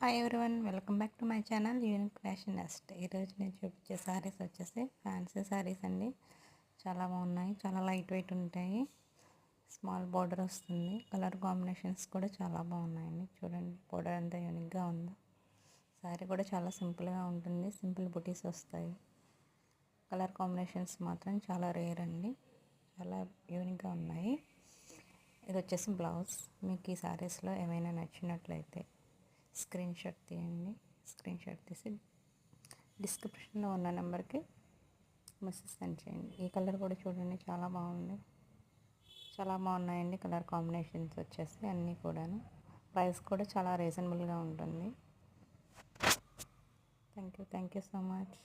Hi everyone, welcome back to my channel unique fashion nest. ఈరోజు నేను చూపించే శారీస్ వచ్చేసి ఫ్యాన్సీ శారీస్ అండి. చాలా బాగున్నాయి, చాలా లైట్ వెయిట్ ఉంటాయి. స్మాల్ బార్డర్ వస్తుంది. కలర్ కాంబినేషన్స్ కూడా చాలా బాగున్నాయండి. చూడండి బార్డర్ ఎంత యూనిక్గా ఉందో. శారీ కూడా చాలా సింపుల్గా ఉంటుంది. సింపుల్ బుటీస్ వస్తాయి. కలర్ కాంబినేషన్స్ మాత్రం చాలా రేర్ అండి. చాలా యూనిక్గా ఉన్నాయి. ఇది వచ్చేసి బ్లౌజ్. మీకు ఈ శారీస్లో ఏమైనా నచ్చినట్లయితే స్క్రీన్ షాట్ తీయండి. స్క్రీన్ షాట్ తీసి డిస్క్రిప్షన్లో ఉన్న నెంబర్కి మెసేజ్ సెండ్ చేయండి. ఈ కలర్ కూడా చూడండి, చాలా బాగుంది. చాలా బాగున్నాయండి కలర్ కాంబినేషన్స్ వచ్చేసి అన్నీ కూడాను. ప్రైస్ కూడా చాలా రీజనబుల్గా ఉంటుంది. Thank you so much.